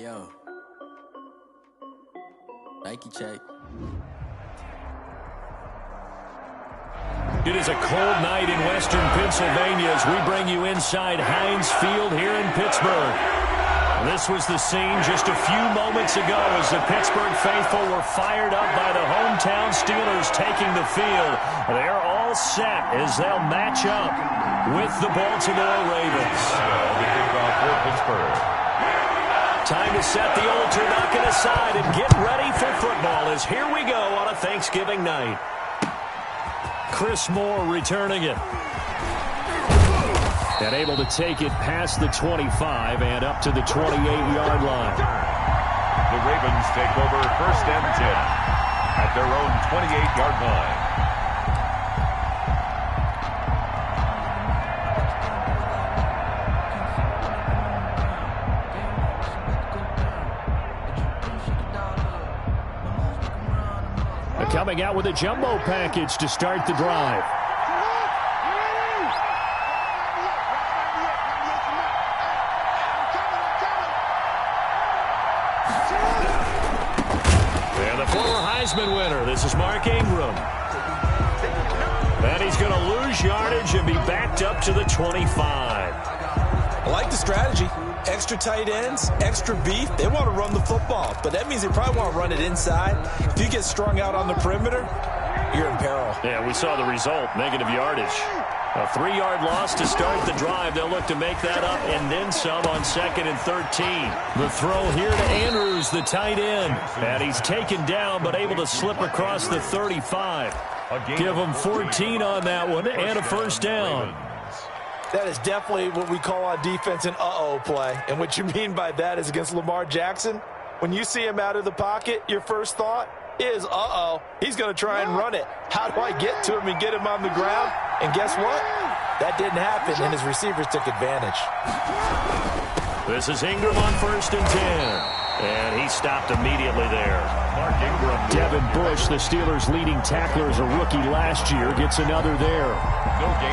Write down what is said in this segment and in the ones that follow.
yo. Nike check. It is a cold night in western Pennsylvania as we bring you inside Heinz Field here in Pittsburgh. This was the scene just a few moments ago as the Pittsburgh faithful were fired up by the hometown Steelers taking the field. They're all set as they'll match up with the Baltimore Ravens. Time to set the old turducken aside and get ready for football as here we go on a Thanksgiving night. Chris Moore returning it. And able to take it past the 25 and up to the 28-yard line. The Ravens take over 1st and 10 at their own 28-yard line. Coming out with a jumbo package to start the drive. And the former Heisman winner, this is Mark Ingram. And he's going to lose yardage and be backed up to the 25. I like the strategy. Extra tight ends, extra beef. They want to run the football, but that means they probably want to run it inside. If you get strung out on the perimeter, you're in peril. Yeah, we saw the result, negative yardage. A 3-yard loss to start the drive. They'll look to make that up and then some on 2nd and 13. The throw here to Andrews, the tight end. And he's taken down but able to slip across the 35. Give him 14 on that one and a first down. That is definitely what we call on defense an uh-oh play. And what you mean by that is against Lamar Jackson, when you see him out of the pocket, your first thought is, uh-oh, he's going to try and run it. How do I get to him and get him on the ground? And guess what? That didn't happen, and his receivers took advantage. This is Ingram on 1st and 10. And he stopped immediately there. Mark Ingram. Devin Bush, the Steelers' leading tackler as a rookie last year, gets another there.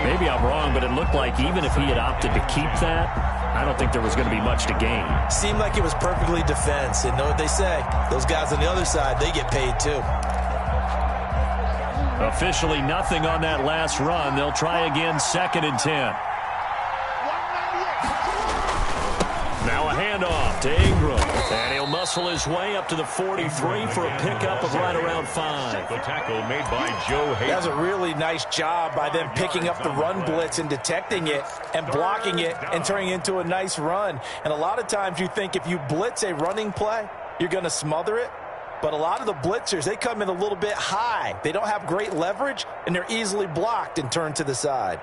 Maybe I'm wrong, but it looked like even if he had opted to keep that, I don't think there was going to be much to gain. Seemed like it was perfectly defense. And know what they say? Those guys on the other side, they get paid too. Officially nothing on that last run. They'll try again 2nd and 10. Now a handoff to Ingram. And he'll muscle his way up to the 43 for a pickup of right around 5. The tackle made by Joe Hayden. That was a really nice job by them picking up the run blitz and detecting it and blocking it and turning it into a nice run. And a lot of times you think if you blitz a running play, you're going to smother it. But a lot of the blitzers, they come in a little bit high. They don't have great leverage, and they're easily blocked and turned to the side.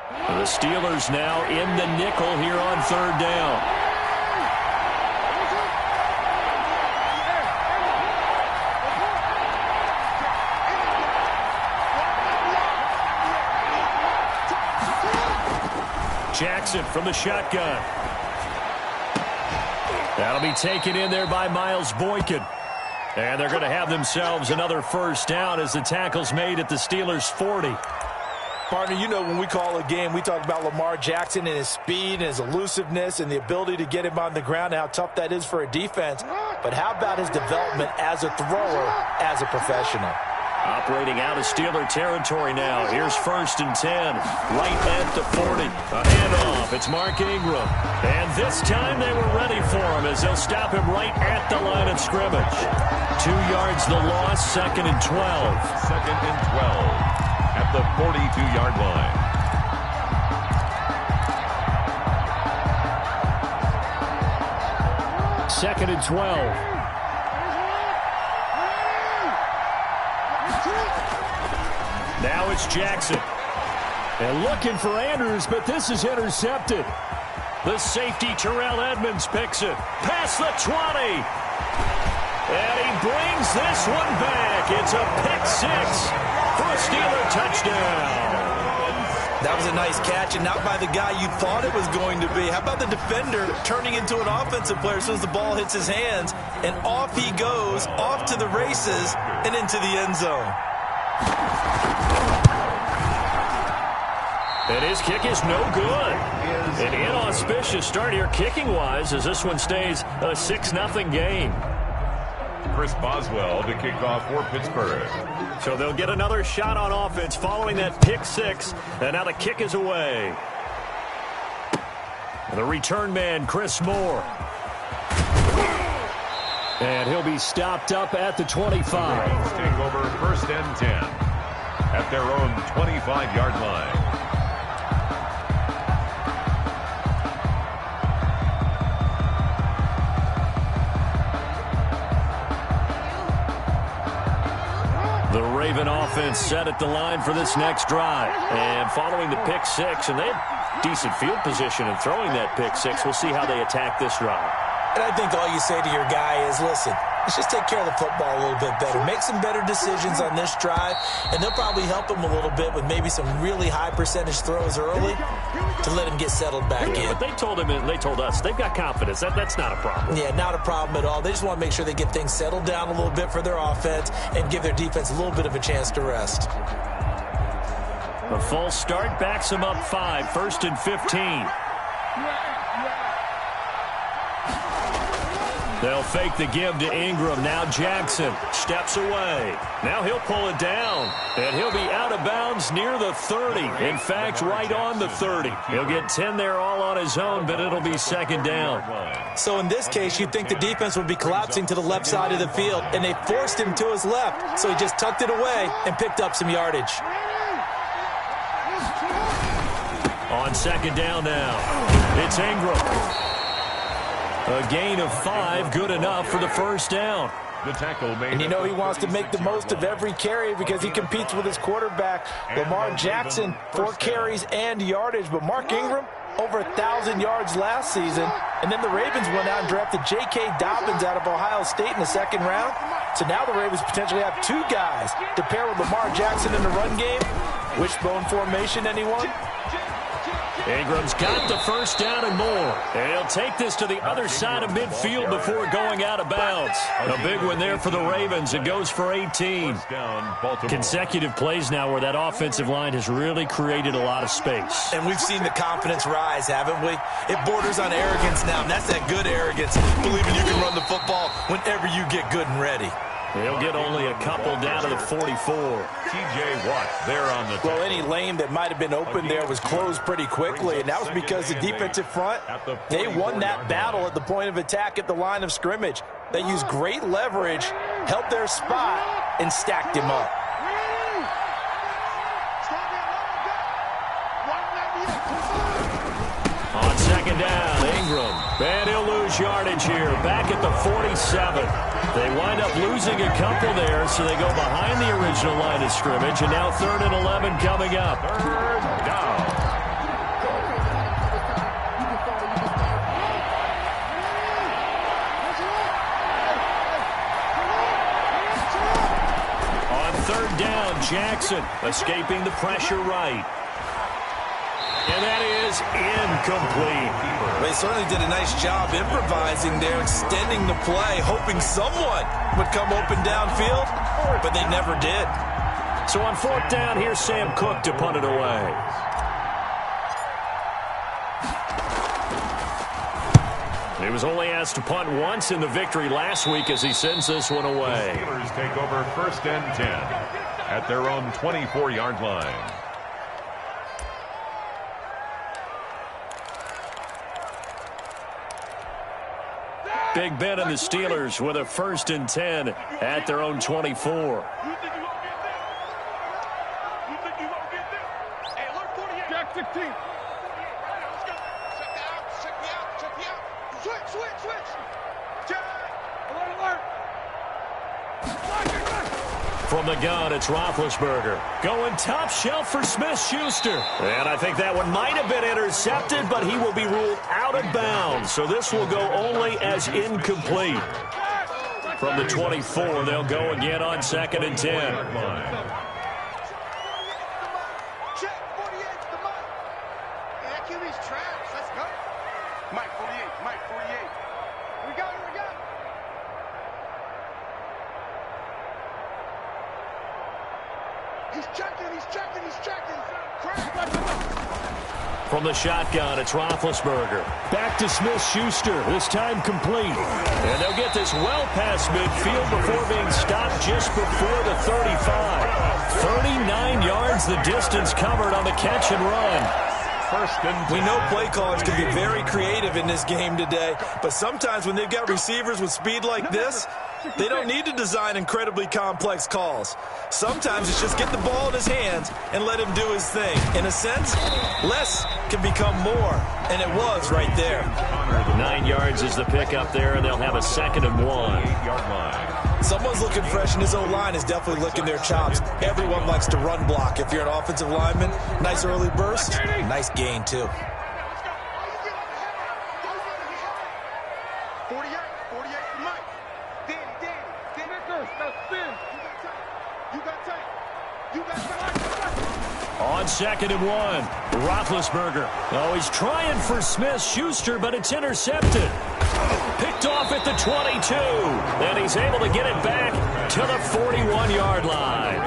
The Steelers now in the nickel here on 3rd down. Jackson from the shotgun. That'll be taken in there by Miles Boykin. And they're going to have themselves another first down as the tackle's made at the Steelers' 40. Partner, you know when we call a game, we talk about Lamar Jackson and his speed and his elusiveness and the ability to get him on the ground and how tough that is for a defense. But how about his development as a thrower, as a professional? Operating out of Steeler territory now. Here's 1st and 10. Right at the 40. A handoff. It's Mark Ingram. And this time they were ready for him as they'll stop him right at the line of scrimmage. 2 yards the loss, 2nd and 12. 2nd and 12 at the 42-yard line. Second and 12. Now it's Jackson. And looking for Andrews, but this is intercepted. The safety, Terrell Edmonds, picks it. Past the 20. And he brings this one back. It's a pick 6 for a Steeler touchdown. That was a nice catch, and not by the guy you thought it was going to be. How about the defender turning into an offensive player as soon as the ball hits his hands, and off he goes, off to the races, and into the end zone. And his kick is no good. Is An inauspicious start here kicking-wise as this one stays a 6-0 game. Chris Boswell to kick off for Pittsburgh. So they'll get another shot on offense following that pick six, and now the kick is away. The return man, Chris Moore. And he'll be stopped up at the 25. The take over 1st and 10 at their own 25-yard line. The Raven offense set at the line for this next drive. And following the pick six, and they had decent field position in throwing that pick six. We'll see how they attack this drive. And I think all you say to your guy is, listen, let's just take care of the football a little bit better. Make some better decisions on this drive, and they'll probably help him a little bit with maybe some really high percentage throws early to let him get settled back in. But they told him, and they told us, they've got confidence. That's not a problem. Yeah, not a problem at all. They just want to make sure they get things settled down a little bit for their offense and give their defense a little bit of a chance to rest. A false start backs them up 5, 1st and 15. They'll fake the give to Ingram. Now Jackson steps away. Now he'll pull it down, and he'll be out of bounds near the 30. In fact, right on the 30. He'll get 10 there all on his own, but it'll be 2nd down. So in this case, you'd think the defense would be collapsing to the left side of the field, and they forced him to his left. So he just tucked it away and picked up some yardage. On 2nd down now, it's Ingram. A gain of 5, good enough for the 1st down. The tackle made. And you know he wants to make the most of every carry because he competes with his quarterback, Lamar Jackson, 4 carries and yardage. But Mark Ingram, over 1,000 yards last season. And then the Ravens went out and drafted J.K. Dobbins out of Ohio State in the 2nd round. So now the Ravens potentially have 2 guys to pair with Lamar Jackson in the run game. Wishbone formation, anyone? Ingram's got the 1st down and more. And he'll take this to the other side of midfield before going out of bounds. A big one there for the Ravens. It goes for 18. Consecutive plays now where that offensive line has really created a lot of space. And we've seen the confidence rise, haven't we? It borders on arrogance now, and that's that good arrogance, believing you can run the football whenever you get good and ready. They'll get only a couple down to the 44. T.J. Watt there on the Well, any lane that might have been open there was closed pretty quickly, and that was because the defensive front, they won that battle at the point of attack at the line of scrimmage. They used great leverage, held their spot, and stacked him up. On 2nd down, Ingram. And he'll lose yardage here, back at the 47. They wind up losing a couple there, so they go behind the original line of scrimmage, and now 3rd and 11 coming up. 3rd down. On 3rd down, Jackson escaping the pressure right. And that is incomplete. They certainly did a nice job improvising there, extending the play, hoping someone would come open downfield, but they never did. So on 4th down, here's Sam Cook to punt it away. He was only asked to punt once in the victory last week as he sends this one away. The Steelers take over 1st and 10 at their own 24-yard line. Big Ben and the Steelers with a 1st and 10 at their own 24. From the gun, it's Roethlisberger. Going top shelf for Smith-Schuster. And I think that one might have been intercepted, but he will be ruled out of bounds. So this will go only as incomplete. From the 24, they'll go again on 2nd and 10. From the shotgun, it's Roethlisberger. Back to Smith-Schuster, this time complete. And they'll get this well past midfield before being stopped just before the 35. 39 yards the distance covered on the catch and run. We know play callers can be very creative in this game today, but sometimes when they've got receivers with speed like this, they don't need to design incredibly complex calls. Sometimes it's just get the ball in his hands and let him do his thing. In a sense, less can become more, and it was right there. 9 yards is the pickup there, and they'll have a 2nd and 1. 8-yard line. Someone's looking fresh, and his O-line is definitely licking their chops. Everyone likes to run block. If you're an offensive lineman, nice early burst, nice gain, too. 48 for Mike. Danny. Spin. You got tape. On 2nd and 1, Roethlisberger. Oh, he's trying for Smith-Schuster, but it's intercepted. Picked off at the 22, and he's able to get it back to the 41-yard line.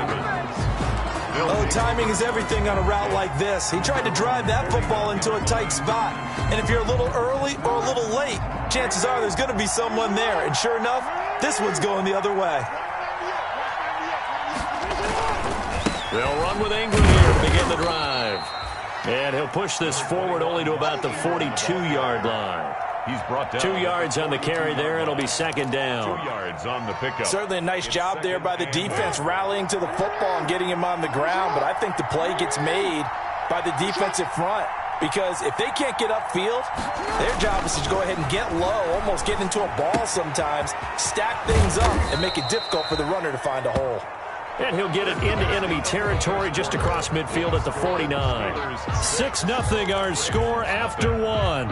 Oh, timing is everything on a route like this. He tried to drive that football into a tight spot. And if you're a little early or a little late, chances are there's going to be someone there. And sure enough, this one's going the other way. They'll run with Ingram here to begin the drive. And he'll push this forward only to about the 42-yard line. He's brought down. 2 yards on the carry there. It'll be 2nd down. 2 yards on the pickup. Certainly a nice job there by the defense rallying to the football and getting him on the ground. But I think the play gets made by the defensive front. Because if they can't get upfield, their job is to go ahead and get low, almost get into a ball sometimes, stack things up, and make it difficult for the runner to find a hole. And he'll get it into enemy territory just across midfield at the 49. 6-0 our score after 1.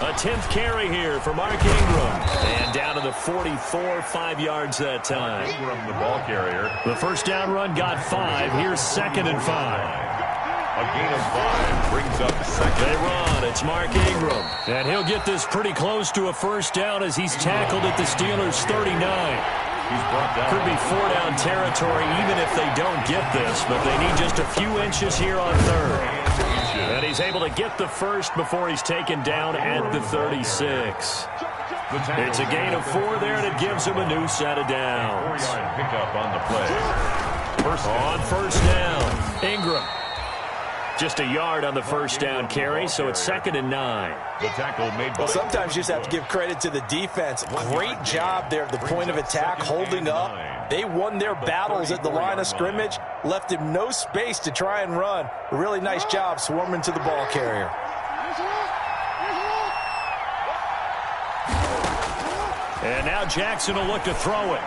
A 10th carry here for Mark Ingram. And down to the 44, 5 yards that time. Ingram, the ball carrier. The first down run got 5. Here's 2nd and 5. A gain of 5 brings up 2nd. They run. It's Mark Ingram. And he'll get this pretty close to a first down as he's tackled at the Steelers' 39. He's brought down. Could be 4-down territory even if they don't get this, but they need just a few inches here on 3rd. And he's able to get the first before he's taken down at the 36. It's a gain of 4 there, and it gives him a new set of downs. 4-yard pickup on the play. On first down, Ingram. Just a yard on the first down carry, so it's 2nd and 9. The tackle made by... Well, sometimes you just have to give credit to the defense. Great job there at the point of attack, holding up. They won their battles at the line of scrimmage, left him no space to try and run. A really nice job swarming to the ball carrier. And now Jackson will look to throw it.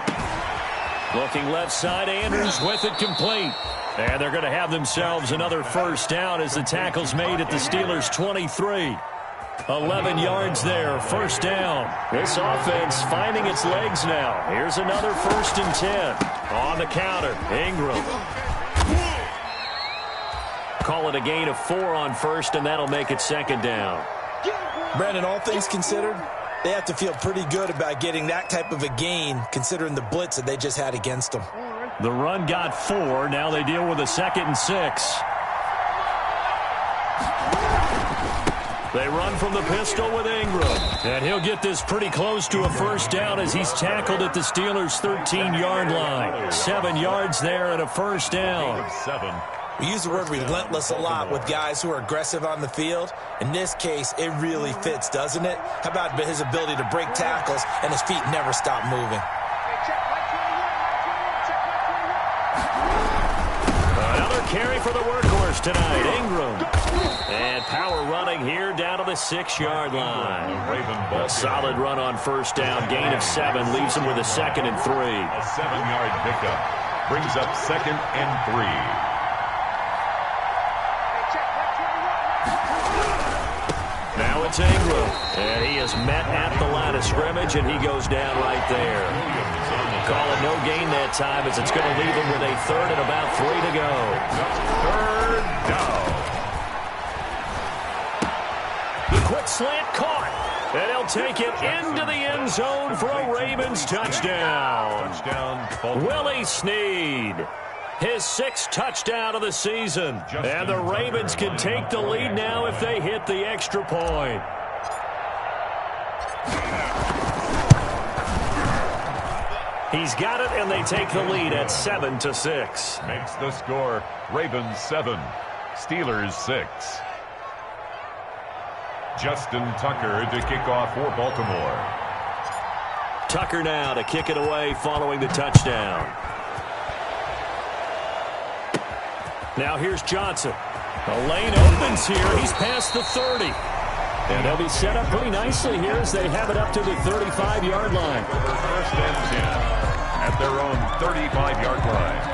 Looking left side, Andrews with it complete. And they're going to have themselves another first down as the tackle's made at the Steelers' 23. 11 yards there, first down. This offense finding its legs now. Here's another 1st and 10. On the counter, Ingram. Call it a gain of 4 on first, and that'll make it 2nd down. Brandon, all things considered, they have to feel pretty good about getting that type of a gain, considering the blitz that they just had against them. The run got 4. Now they deal with a 2nd and 6. They run from the pistol with Ingram. And he'll get this pretty close to a first down as he's tackled at the Steelers' 13-yard line. 7 yards there and a first down. 7. We use the word relentless a lot with guys who are aggressive on the field. In this case, it really fits, doesn't it? How about his ability to break tackles and his feet never stop moving? Another carry for the workhorse tonight, Ingram. And power running here down to the 6-yard line. A solid run on first down. Gain of 7 leaves him with a 2nd and 3. A 7-yard pickup brings up 2nd and 3. Now it's Ingram. And he is met at the line of scrimmage, and he goes down right there. Call it no gain that time as it's going to leave him with a 3rd and about 3 to go. 3rd down. The quick Short slant caught. And he'll take it into the end zone for a Ravens touchdown. Willie Snead, his 6th touchdown of the season. And the Ravens can take the lead now if they hit the extra point. He's got it, and they take the lead at 7-6. Makes the score Ravens 7, Steelers 6. Justin Tucker to kick off for Baltimore. Tucker now to kick it away following the touchdown. Now here's Johnson. The lane opens here. He's past the 30. And they'll be set up pretty nicely here as they have it up to the 35-yard line. First and 10 at their own 35-yard line.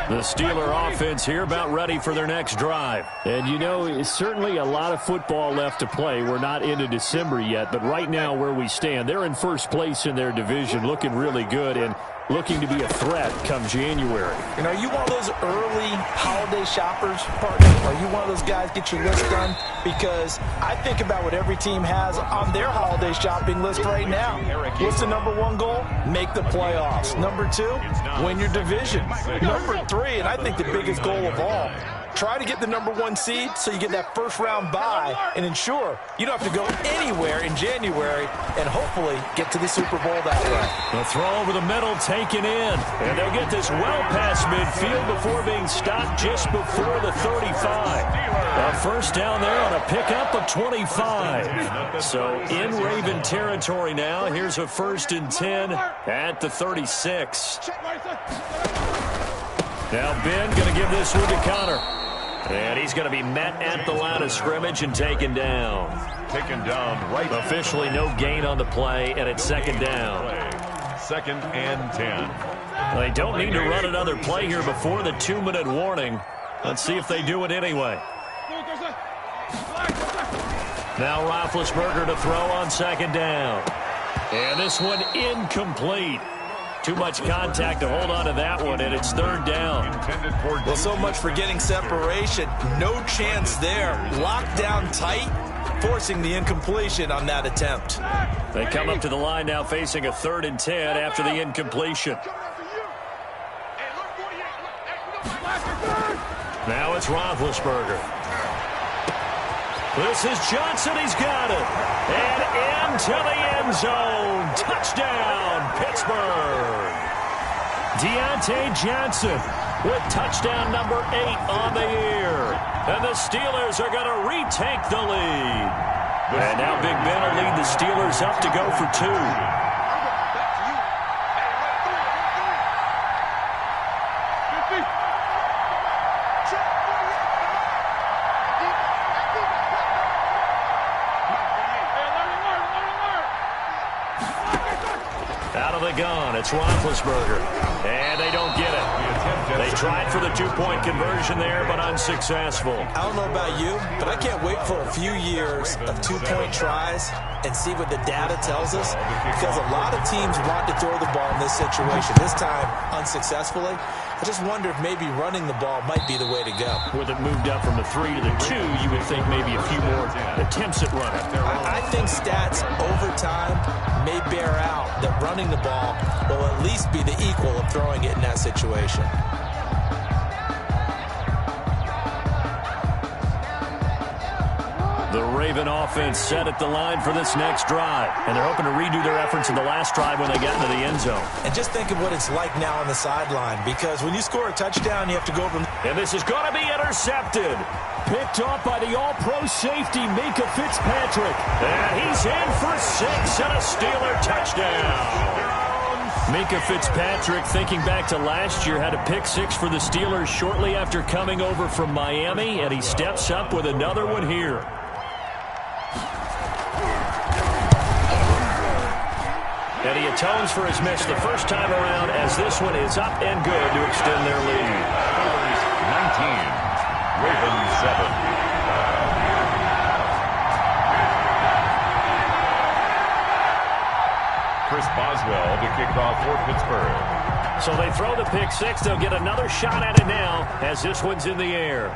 The Steeler offense here about ready for their next drive. And, you know, it's certainly a lot of football left to play. We're not into December yet, but right now where we stand, they're in first place in their division, looking really good and looking to be a threat come January. And are you one of those early holiday shoppers, partner? Are you one of those guys get your list done? Because I think about what every team has on their holiday shopping list right now. What's the number 1 goal? Make the playoffs. Number 2, win your division. Number 3, and I think the biggest goal of all, try to get the number 1 seed so you get that first-round bye and ensure you don't have to go anywhere in January and hopefully get to the Super Bowl that way. The throw over the middle taken in. And they'll get this well past midfield before being stopped just before the 35. A first down there on a pickup of 25. So in Raven territory now. Here's a 1st and 10 at the 36. Now Ben going to give this one to Connor. And he's going to be met at the line of scrimmage and taken down. Taken down right. Officially no gain on the play, and it's 2nd down. 2nd and 10. They don't need to run another play here before the 2-minute warning. Let's see if they do it anyway. Now Roethlisberger to throw on 2nd down. And this one incomplete. Too much contact to hold on to that one, and it's 3rd down. Well, so much for getting separation. No chance there. Locked down tight, forcing the incompletion on that attempt. They come up to the line now facing a 3rd and 10 after the incompletion. Now it's Roethlisberger. This is Johnson. He's got it. And into the end zone. Touchdown, Pittsburgh. Deontay Johnson with touchdown number 8 on the year. And the Steelers are going to retake the lead. And now Big Ben will lead the Steelers up to go for 2. Out of the gun, it's Roethlisberger. And they don't get it. They tried for the 2-point conversion there, but unsuccessful. I don't know about you, but I can't wait for a few years of 2-point tries and see what the data tells us, because a lot of teams want to throw the ball in this situation. This time, unsuccessfully. I just wonder if maybe running the ball might be the way to go. With it moved up from the 3 to the 2, you would think maybe a few more attempts at running. I think stats over time may bear out that running the ball will at least be the equal of throwing it in that situation. The Raven offense set at the line for this next drive. And they're hoping to redo their efforts in the last drive when they got into the end zone. And just think of what it's like now on the sideline, because when you score a touchdown, you have to go from... And this is going to be intercepted. Picked off by the all-pro safety, Mika Fitzpatrick. And he's in for 6 and a Steeler touchdown. Mika Fitzpatrick, thinking back to last year, had a pick 6 for the Steelers shortly after coming over from Miami, and he steps up with another one here. And he atones for his miss the first time around, as this one is up and good to extend their lead. 19, Ravens 7. Chris Boswell to kick off for Pittsburgh. So they throw the pick 6. They'll get another shot at it now as this one's in the air.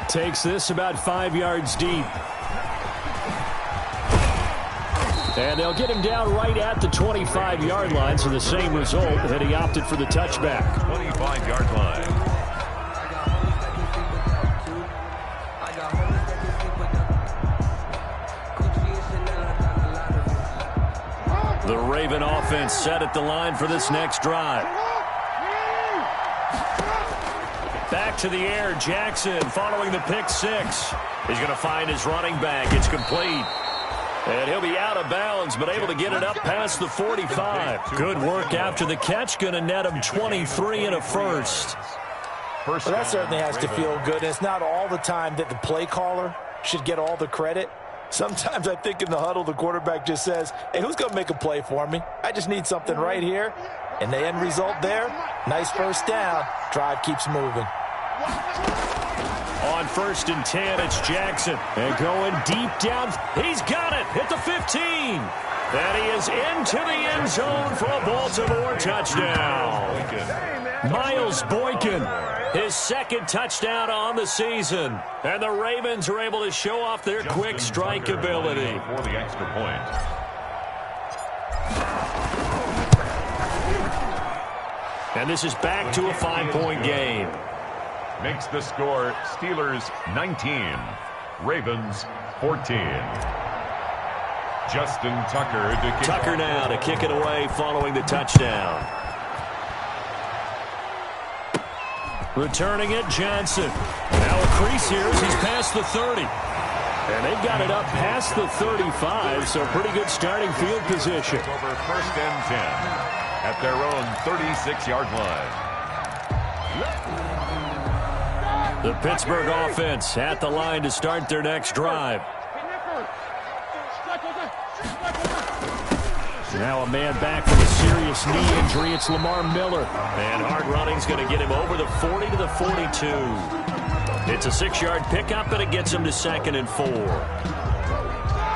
Takes this about 5 yards deep. And they'll get him down right at the 25-yard line, so the same result, and he opted for the touchback. 25-yard line. The Raven offense set at the line for this next drive. Back to the air, Jackson following the pick six. He's going to find his running back. It's complete. And he'll be out of bounds, but able to get it up past the 45. Good work after the catch. Going to net him 23 and a first. Well, that certainly has to feel good. And it's not all the time that the play caller should get all the credit. Sometimes I think in the huddle, the quarterback just says, hey, who's going to make a play for me? I just need something right here. And the end result there, nice first down. Drive keeps moving. On 1st and 10, it's Jackson. And going deep down. He's got it at the 15. And he is into the end zone for a Baltimore touchdown. Miles Boykin, his second touchdown on the season. And the Ravens are able to show off their quick strike ability. For the extra point. And this is back to a 5-point game. Makes the score Steelers 19, Ravens 14. Justin Tucker to kick. Tucker now to kick it away following the touchdown. Returning it, Johnson. Now a crease here as he's past the 30. And they've got it up past the 35, so pretty good starting field position. Over 1st and 10 at their own 36-yard line. The Pittsburgh offense at the line to start their next drive. Now a man back from a serious knee injury. It's Lamar Miller. And hard running's going to get him over the 40 to the 42. It's a 6-yard pickup, and it gets him to 2nd and 4.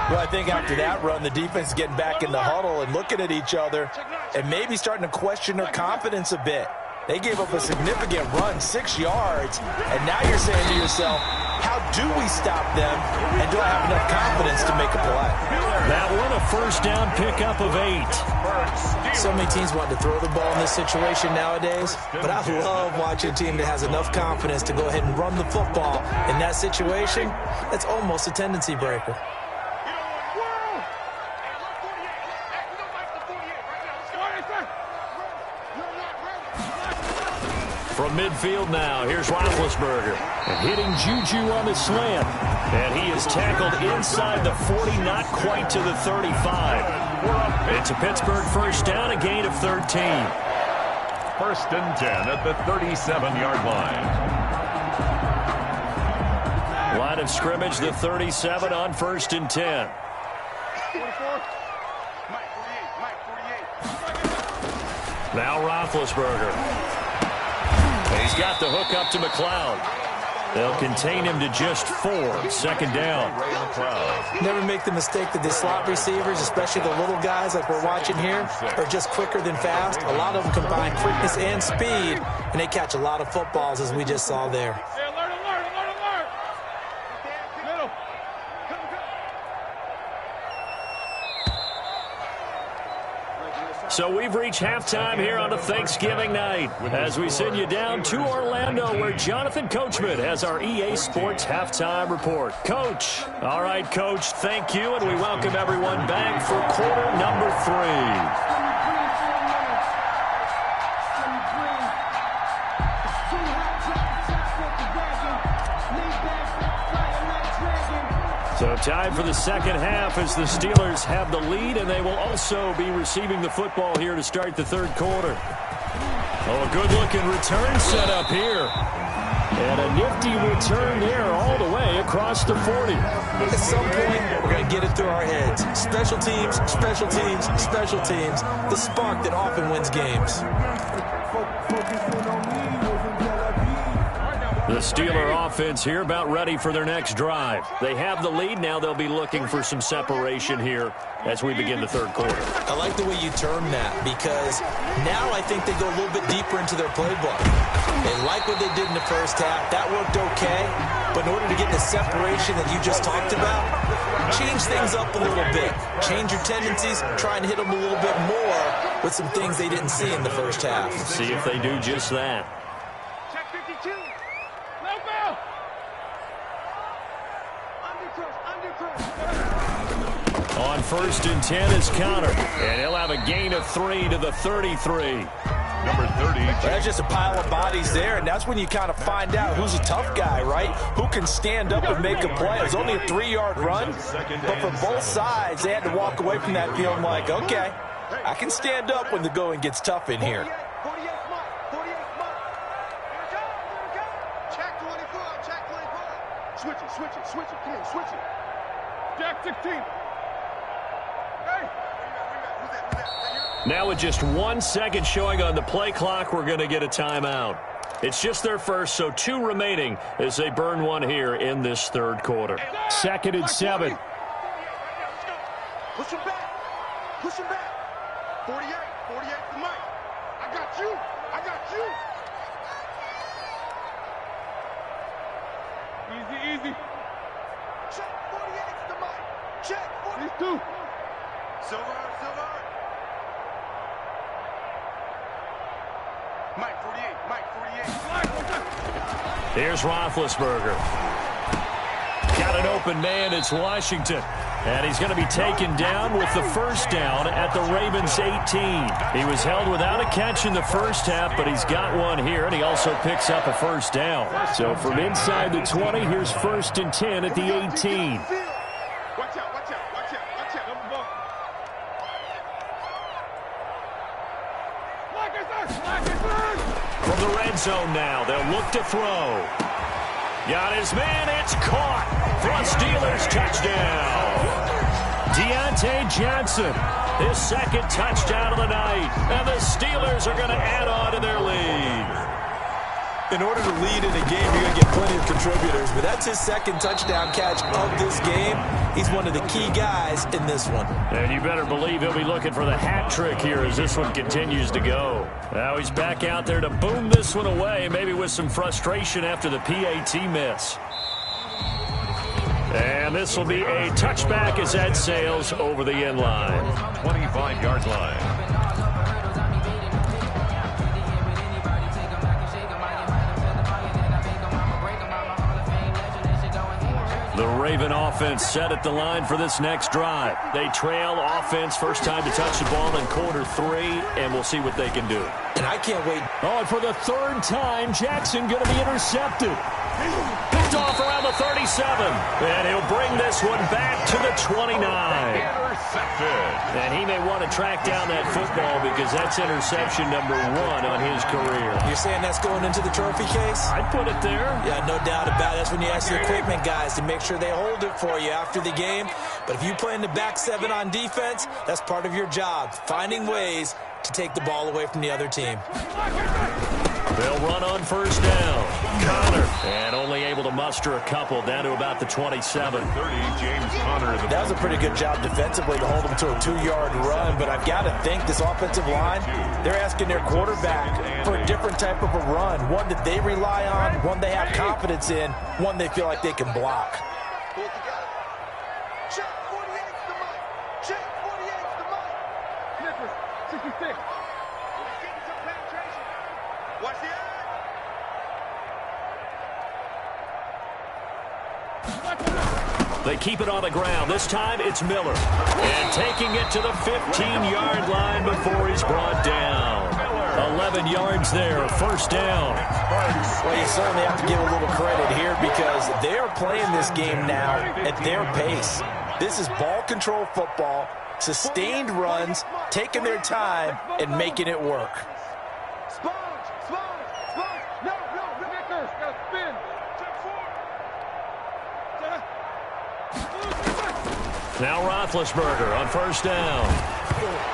Well, I think after that run, the defense is getting back in the huddle and looking at each other and maybe starting to question their confidence a bit. They gave up a significant run, 6 yards, and now you're saying to yourself, how do we stop them, and do I have enough confidence to make a play? That one, a first down pickup of 8. So many teams want to throw the ball in this situation nowadays, but I love watching a team that has enough confidence to go ahead and run the football. In that situation, that's almost a tendency breaker. From midfield now, here's Roethlisberger. And hitting Juju on the slant. And he is tackled inside the 40, not quite to the 35. It's a Pittsburgh first down, a gain of 13. 1st and 10 at the 37-yard line. Line of scrimmage, the 37 on 1st and 10. Now Roethlisberger. He's got the hook up to McLeod. They'll contain him to just 4. 2nd down. Never make the mistake that the slot receivers, especially the little guys like we're watching here, are just quicker than fast. A lot of them combine quickness and speed, and they catch a lot of footballs, as we just saw there. So we've reached halftime here on a Thanksgiving night as we send you down to Orlando where Jonathan Coachman has our EA Sports halftime report. Coach. All right, Coach, thank you, and we welcome everyone back for quarter number 3. So time for the second half as the Steelers have the lead, and they will also be receiving the football here to start the 3rd quarter. Oh, a good-looking return set up here. And a nifty return there all the way across the 40. At some point, we're going to get it through our heads. Special teams, special teams, special teams. The spark that often wins games. The Steeler offense here about ready for their next drive. They have the lead. Now they'll be looking for some separation here as we begin the third quarter. I like the way you term that, because now I think they go a little bit deeper into their playbook. They like what they did in the first half. That worked okay. But in order to get the separation that you just talked about, change things up a little bit. Change your tendencies. Try and hit them a little bit more with some things they didn't see in the first half. See if they do just that. Check 52. No bell. Under On 1st and 10 is Connor. And he'll have a gain of 3 to the 33. Number 30. That's just a pile of bodies there, and that's when you kind of find out who's a tough guy, right? Who can stand up and make a play. It was only a 3-yard run, but for both sides, they had to walk away from that feeling like, okay, I can stand up when the going gets tough in here. 48 Mike. 48 Mike. Check 24. Check 24. Switch it. Come on, switch it. Jack 16. Hey. Who's that? Now with just 1 second showing on the play clock, we're going to get a timeout. It's just their first, so 2 remaining as they burn one here in this third quarter. 2nd and 7. Push him back. 48 for Mike. I got you. Easy. Check 48's the Mike. Check 48. These 2. Silver. Mike 48. Here's Roethlisberger. Got an open man. It's Washington. And he's going to be taken down with the first down at the Ravens 18. He was held without a catch in the first half, but he's got one here, and he also picks up a first down. So from inside the 20, here's 1st and 10 at the 18. Watch out. From the red zone now, they'll look to throw. Got his man, it's caught for a Steelers touchdown. Deontay Johnson, his 2nd touchdown of the night, and the Steelers are going to add on to their lead. In order to lead in a game, you're going to get plenty of contributors, but that's his 2nd touchdown catch of this game. He's one of the key guys in this one. And you better believe he'll be looking for the hat trick here as this one continues to go. Now he's back out there to boom this one away, maybe with some frustration after the PAT miss. And this will be a touchback as that sails over the end line. 25-yard line. The Raven offense set at the line for this next drive. They trail offense, first time to touch the ball in quarter 3, and we'll see what they can do. And I can't wait. Oh, and for the 3rd time, Jackson going to be intercepted. Picked off around the 37, and he'll bring this one back to the 29. And he may want to track down that football because that's interception number 1 on his career. You're saying that's going into the trophy case? I'd put it there. Yeah, no doubt about it. That's when you ask the equipment guys to make sure they hold it for you after the game. But if you play in the back 7 on defense, that's part of your job, finding ways to take the ball away from the other team. They'll run on first down. Connor, and only able to muster a couple down to about the 27. 30, James Conner. That was a pretty good job defensively to hold them to a 2-yard run, but I've got to think this offensive line, they're asking their quarterback for a different type of a run, one that they rely on, one they have confidence in, one they feel like they can block. Check 48's the Mike. Check 48's the Mike. Snickers, 66. Getting some penetration. Watch the eye. They keep it on the ground. This time it's Miller. And taking it to the 15-yard line before he's brought down. 11 yards there, first down. Well, you certainly have to give a little credit here because they are playing this game now at their pace. This is ball control football, sustained runs, taking their time, and making it work. Sponge. No, Snickers, gotta spin. Check 4. Now Roethlisberger on first down.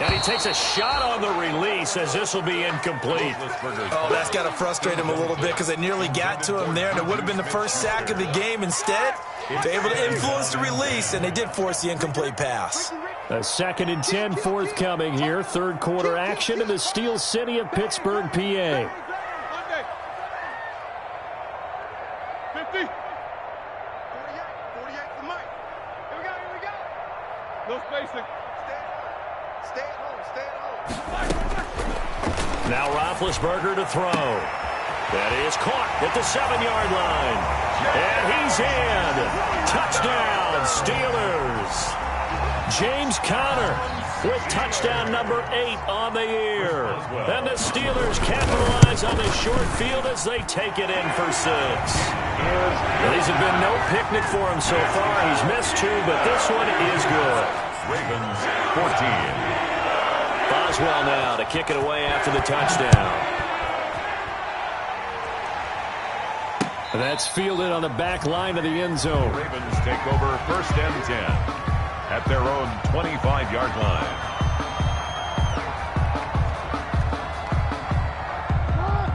And he takes a shot on the release as this will be incomplete. Oh, that's got to frustrate him a little bit because they nearly got to him there, and it would have been the first sack of the game. Instead, they're able to influence the release, and they did force the incomplete pass. A 2nd and 10 forthcoming here. Third quarter action in the Steel City of Pittsburgh, PA. 50. Here we go. No spacing. Stay at home. Now Roethlisberger to throw. That is caught at the 7-yard line. And he's in. Touchdown, Steelers. James Conner with touchdown number 8 on the year. And the Steelers capitalize on the short field as they take it in for 6. These have been no picnic for him so far. He's missed 2, but this one is good. Ravens 14. Boswell now to kick it away after the touchdown. That's fielded on the back line of the end zone. Ravens take over 1st and 10 at their own 25-yard line.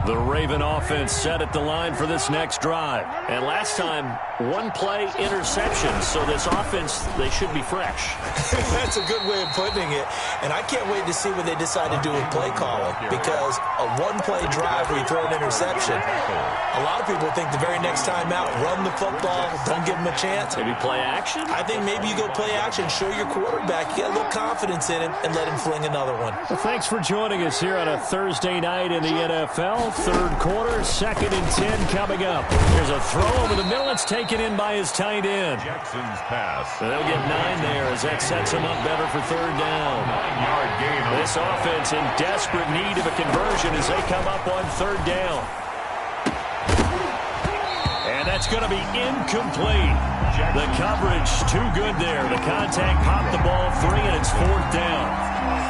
The Raven offense set at the line for this next drive. And last time, 1-play interception. So this offense, they should be fresh. That's a good way of putting it. And I can't wait to see what they decide to do with play calling. Because a 1-play drive where you throw an interception, a lot of people think the very next time out, run the football, don't give them a chance. Maybe play action? I think maybe you go play action, show your quarterback, you get a little confidence in him, and let him fling another one. Well, thanks for joining us here on a Thursday night in the NFL. Third quarter, 2nd and 10 coming up. There's a throw over the middle. It's taken in by his tight end. Jackson's pass. So they'll get 9 there as that sets him up better for 3rd down. 9-yard gain. This offense in desperate need of a conversion as they come up on 3rd down. And that's going to be incomplete. The coverage too good there. The contact popped the ball free, and it's 4th down.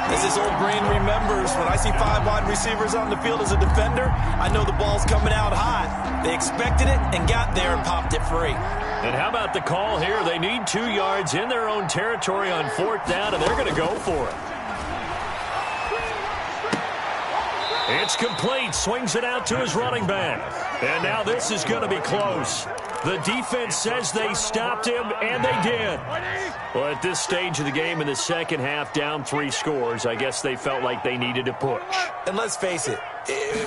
As this old brain remembers, when I see 5 wide receivers on the field as a defender, I know the ball's coming out hot. They expected it and got there and popped it free. And how about the call here? They need 2 yards in their own territory on 4th down, and they're going to go for it. It's complete. Swings it out to his running back. And now this is going to be close. The defense says they stopped him, and they did. Well, at this stage of the game in the second half, down 3 scores, I guess they felt like they needed to push. And let's face it,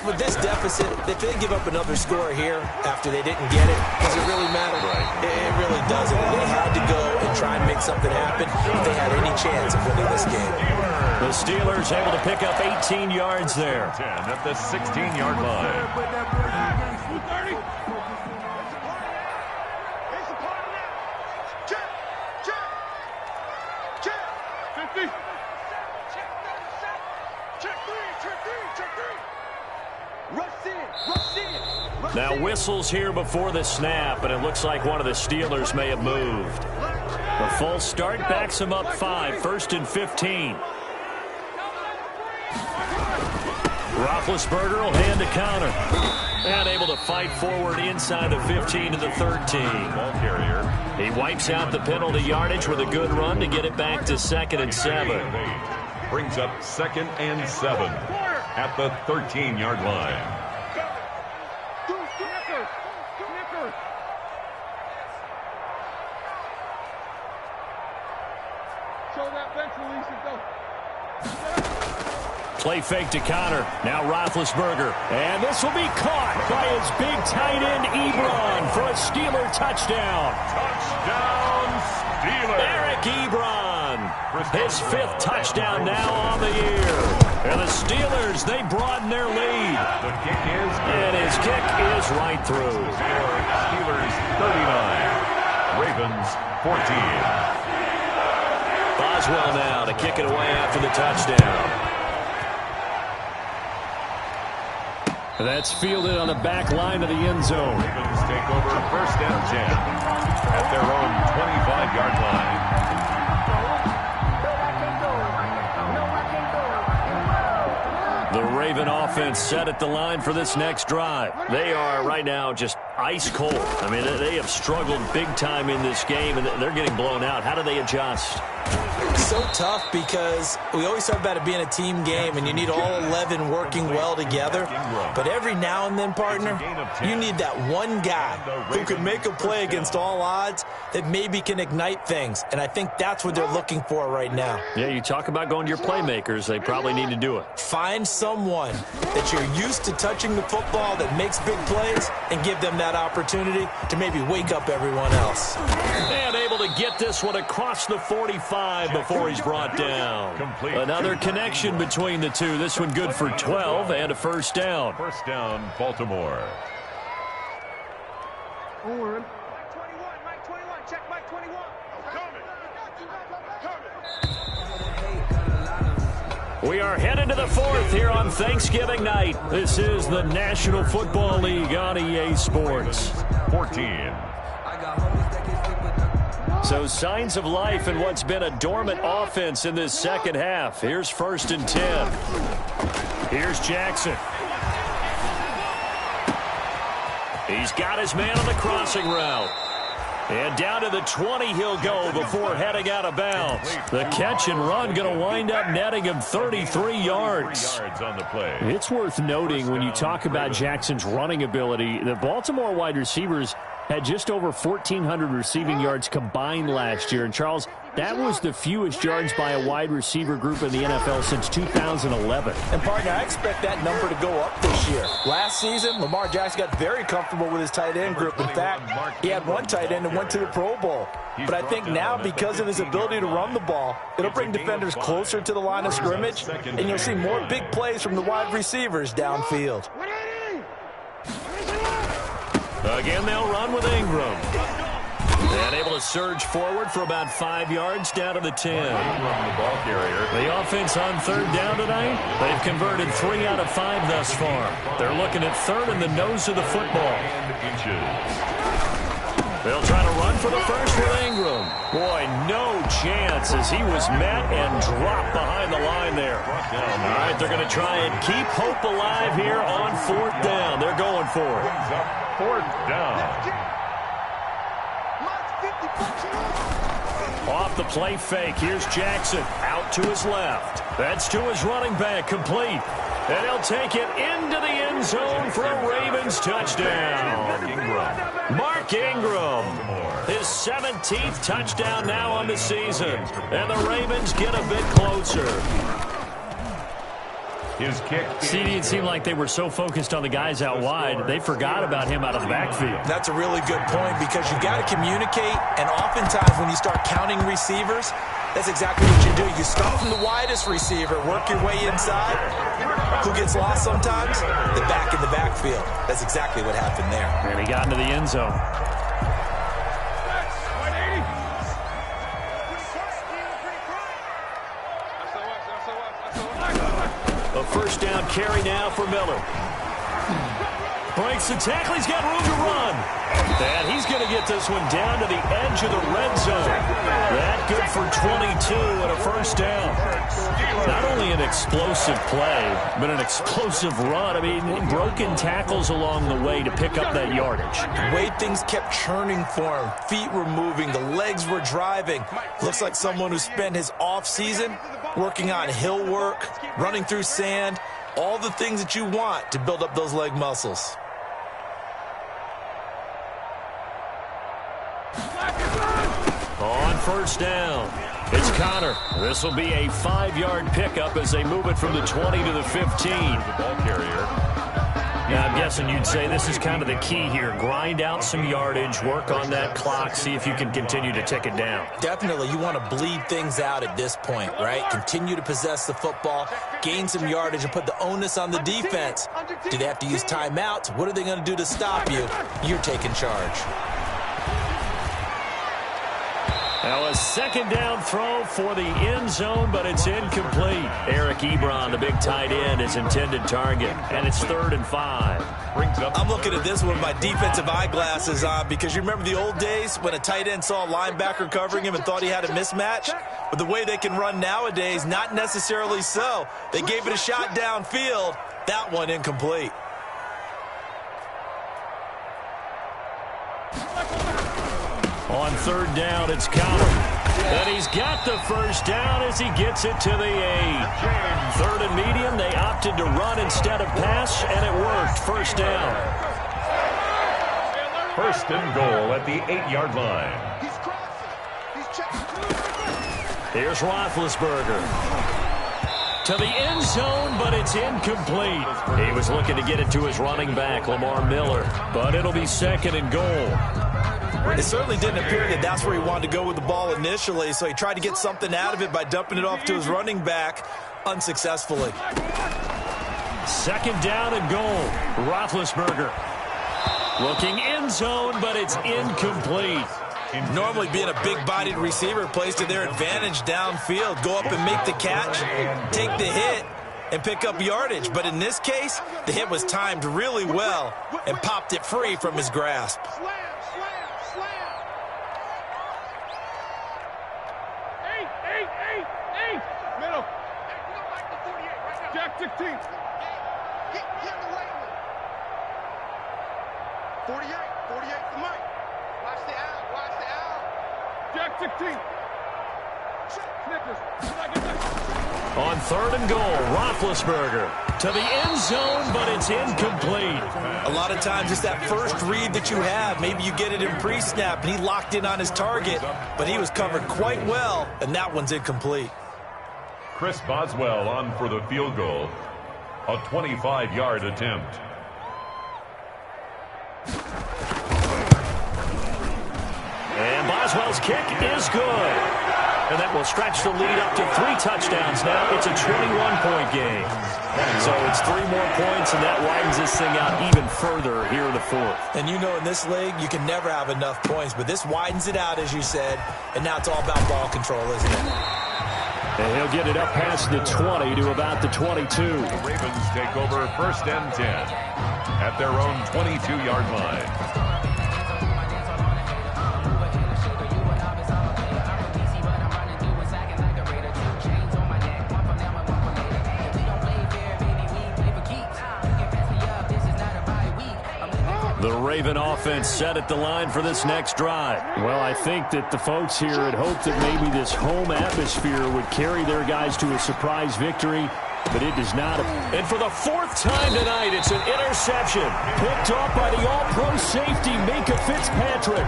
with this deficit, if they give up another score here after they didn't get it, does it really matter? Right. It really doesn't. They had to go and try and make something happen if they had any chance of winning this game. The Steelers able to pick up 18 yards there. 10 at the 16-yard line. Now whistles here before the snap, and it looks like one of the Steelers may have moved. The full start backs him up 5, 1st and 15. Roethlisberger will hand to Conner. And able to fight forward inside the 15 to the 13. Ball carrier. He wipes out the penalty yardage with a good run to get it back to 2nd and 7. Brings up 2nd and 7 at the 13-yard line. Play fake to Conner. Now Roethlisberger. And this will be caught by his big tight end, Ebron, for a Steeler touchdown. Touchdown, Steelers. Eric Ebron. His 5th touchdown now on the year. And the Steelers, they broaden their lead. The kick is good. And his kick is right through. Steelers 39. Ravens 14. Boswell now to kick it away after the touchdown. That's fielded on the back line of the end zone. Ravens take over 1st and 10 at their own 25-yard line. The Raven offense set at the line for this next drive. They are right now just ice cold. I mean, they have struggled big time in this game, and they're getting blown out. How do they adjust? So tough because we always talk about it being a team game and you need all 11 working well together. But every now and then, partner, you need that one guy who can make a play against all odds that maybe can ignite things. And I think that's what they're looking for right now. Yeah, you talk about going to your playmakers. They probably need to do it. Find someone that you're used to touching the football that makes big plays and give them that opportunity to maybe wake up everyone else. And able to get this one across the 45 before he's brought down. Another connection between the two. This one good for 12 and a first down. First down, Baltimore. Mike 21, check Mike 21. We are headed to the fourth here on Thanksgiving night. This is the National Football League on EA Sports. 14. So signs of life in what's been a dormant offense in this second half. Here's 1st and 10. Here's Jackson. He's got his man on the crossing route. And down to the 20 he'll go before heading out of bounds. The catch and run going to wind up netting him 33 yards. On the play. It's worth noting when you talk about Jackson's running ability, the Baltimore wide receivers had just over 1,400 receiving yards combined last year. And, Charles, that was the fewest yards by a wide receiver group in the NFL since 2011. And, partner, I expect that number to go up this year. Last season, Lamar Jackson got very comfortable with his tight end group. In fact, he had one tight end and went to the Pro Bowl. But I think now, because of his ability to run the ball, it'll bring defenders closer to the line of scrimmage, and you'll see more big plays from the wide receivers downfield. Again, they'll run with Ingram. And able to surge forward for about 5 yards down to the 10. The ball carrier. The offense on 3rd down tonight, they've converted 3 out of 5 thus far. They're looking at 3rd in the nose of the football. They'll try to run for the first with Ingram. Boy, no chance as he was met and dropped behind the line there. All right, they're going to try and keep hope alive here on 4th down. They're going for it. 4th down. Off the play fake, here's Jackson out to his left. That's to his running back, complete. And he'll take it into the end zone for a Ravens touchdown. Mark Ingram, his 17th touchdown now on the season. And the Ravens get a bit closer. His kick. CD, it seemed like they were so focused on the guys out wide, they forgot about him out of the backfield. That's a really good point because you got to communicate, and oftentimes when you start counting receivers, that's exactly what you do. You start from the widest receiver, work your way inside. Who gets lost sometimes? The back in the backfield. That's exactly what happened there. And he got into the end zone. A first down carry now for Miller. Breaks the tackle. He's got room to run. And he's going to get this one down to the edge of the red zone. That good for 22 and a first down. Not only an explosive play, but an explosive run. I mean, broken tackles along the way to pick up that yardage. The way things kept churning for him, feet were moving, the legs were driving. Looks like someone who spent his off-season working on hill work, running through sand, all the things that you want to build up those leg muscles. On first down, it's Connor. This will be a 5-yard pickup as they move it from the 20 to the 15. The ball carrier. Now, I'm guessing you'd say this is kind of the key here. Grind out some yardage, work on that clock, see if you can continue to tick it down. Definitely, you want to bleed things out at this point, right? Continue to possess the football, gain some yardage, and put the onus on the defense. Do they have to use timeouts? What are they going to do to stop you? You're taking charge. Now a second down throw for the end zone, but it's incomplete. Eric Ebron, the big tight end, is intended target, and it's 3rd and 5. I'm looking at this with my defensive eyeglasses on because you remember the old days when a tight end saw a linebacker covering him and thought he had a mismatch? But the way they can run nowadays, not necessarily so. They gave it a shot downfield. That one incomplete. On 3rd down, it's Connor. And he's got the first down as he gets it to the 8. Third and medium, they opted to run instead of pass, and it worked. First down. First and goal at the 8-yard line. He's crossing. He's checking. Here's Roethlisberger. To the end zone, but it's incomplete. He was looking to get it to his running back, Lamar Miller. But it'll be second and goal. It certainly didn't appear that that's where he wanted to go with the ball initially, so he tried to get something out of it by dumping it off to his running back unsuccessfully. Second down and goal. Roethlisberger. Looking end zone, but it's incomplete. Normally being a big-bodied receiver plays to their advantage downfield. Go up and make the catch, take the hit, and pick up yardage. But in this case, the hit was timed really well and popped it free from his grasp. Slam. Eight. Middle. Hey, we don't like the 48 right now. Jack 16. Get the right one. 48 to Mike. Watch the out. Jack 16. Snickers. On third and goal, Roethlisberger to the end zone, but it's incomplete. A lot of times it's that first read that you have. Maybe you get it in pre-snap, and he locked in on his target, but he was covered quite well, and that one's incomplete. Chris Boswell on for the field goal. A 25-yard attempt. And Boswell's kick is good. And that will stretch the lead up to 3 touchdowns now. It's a 21-point game. So it's 3 more points, and that widens this thing out even further here in the fourth. And you know in this league, you can never have enough points, but this widens it out, as you said, and now it's all about ball control, isn't it? And he'll get it up past the 20 to about the 22. The Ravens take over first and 10 at their own 22-yard line. The Raven offense set at the line for this next drive. Well, I think that the folks here had hoped that maybe this home atmosphere would carry their guys to a surprise victory, but it does not. And for the 4th time tonight, it's an interception. Picked off by the all-pro safety, Minka Fitzpatrick.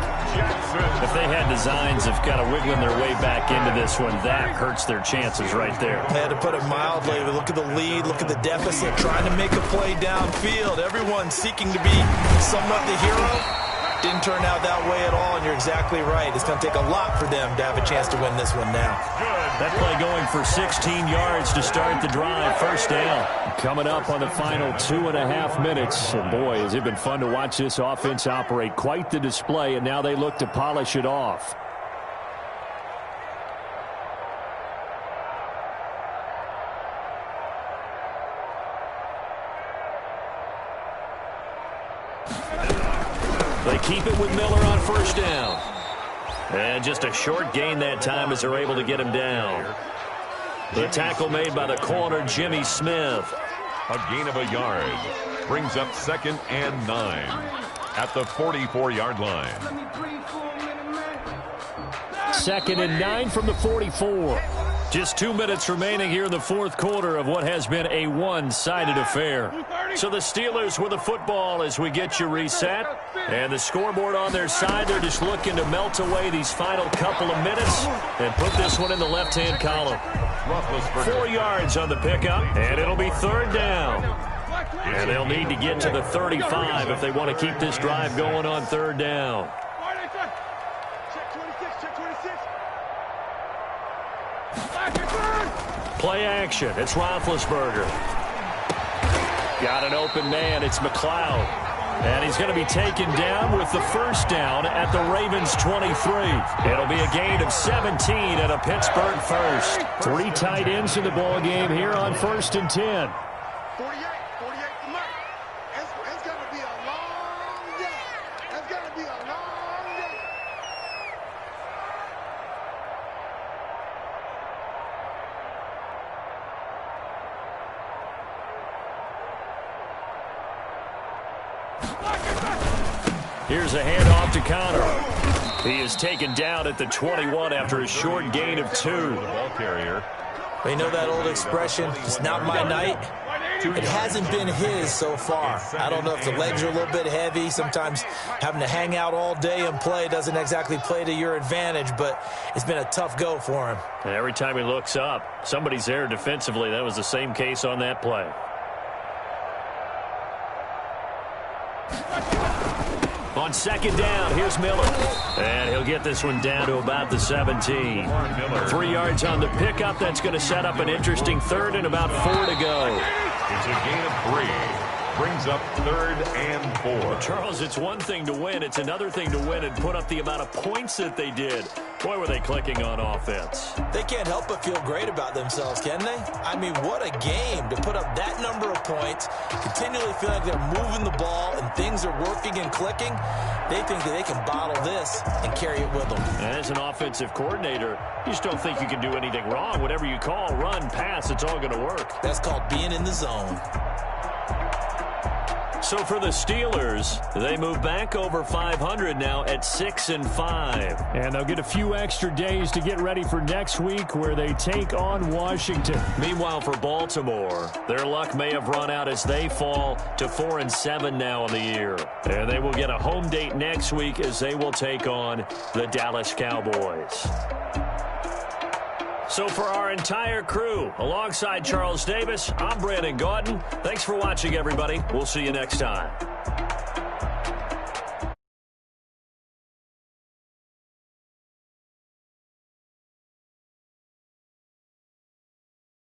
If they had designs of kind of wiggling their way back into this one, that hurts their chances right there. I had to put it mildly. Look at the lead, look at the deficit, trying to make a play downfield. Everyone seeking to be somewhat the hero. Didn't turn out that way at all, and you're exactly right. It's going to take a lot for them to have a chance to win this one now. That play going for 16 yards to start the drive. First down. Coming up on the final 2.5 minutes. And boy, has it been fun to watch this offense operate. Quite the display, and now they look to polish it off. They keep it with Miller on first down. And just a short gain that time as they're able to get him down. The tackle made by the corner, Jimmy Smith. A gain of a yard. Brings up 2nd and 9 at the 44-yard line. 2nd and 9 from the 44. Just 2 minutes remaining here in the fourth quarter of what has been a one-sided affair. So the Steelers with the football as we get you reset. And the scoreboard on their side, they're just looking to melt away these final couple of minutes and put this one in the left-hand column. 4 yards on the pickup, and it'll be 3rd down. And they'll need to get to the 35 if they want to keep this drive going on 3rd down. Play action. It's Roethlisberger. Got an open man. It's McLeod. And he's going to be taken down with the first down at the Ravens' 23. It'll be a gain of 17 and a Pittsburgh first. 3 tight ends in the ball game here on 1st and 10. 48 to Mike. It's going to be a long day. It's going to be a long day. Here's a handoff to Connor. He is taken down at the 21 after a short gain of 2. The ball carrier. You know that old expression, it's not my night? It hasn't been his so far. I don't know if the legs are a little bit heavy. Sometimes having to hang out all day and play doesn't exactly play to your advantage, but it's been a tough go for him. And every time he looks up, somebody's there defensively. That was the same case on that play. On second down, here's Miller. And he'll get this one down to about the 17. 3 yards on the pickup. That's going to set up an interesting third and about 4 to go. It's a gain of 3. Brings up 3rd and 4. Charles, it's one thing to win. It's another thing to win and put up the amount of points that they did. Boy, were they clicking on offense. They can't help but feel great about themselves, can they? I mean, what a game to put up that number of points, continually feel like they're moving the ball and things are working and clicking. They think that they can bottle this and carry it with them. As an offensive coordinator, you just don't think you can do anything wrong. Whatever you call, run, pass, it's all going to work. That's called being in the zone. So for the Steelers, they move back over 500 now at 6-5. And they'll get a few extra days to get ready for next week where they take on Washington. Meanwhile, for Baltimore, their luck may have run out as they fall to 4-7 now in the year. And they will get a home date next week as they will take on the Dallas Cowboys. So for our entire crew, alongside Charles Davis, I'm Brandon Gaudin. Thanks for watching, everybody. We'll see you next time.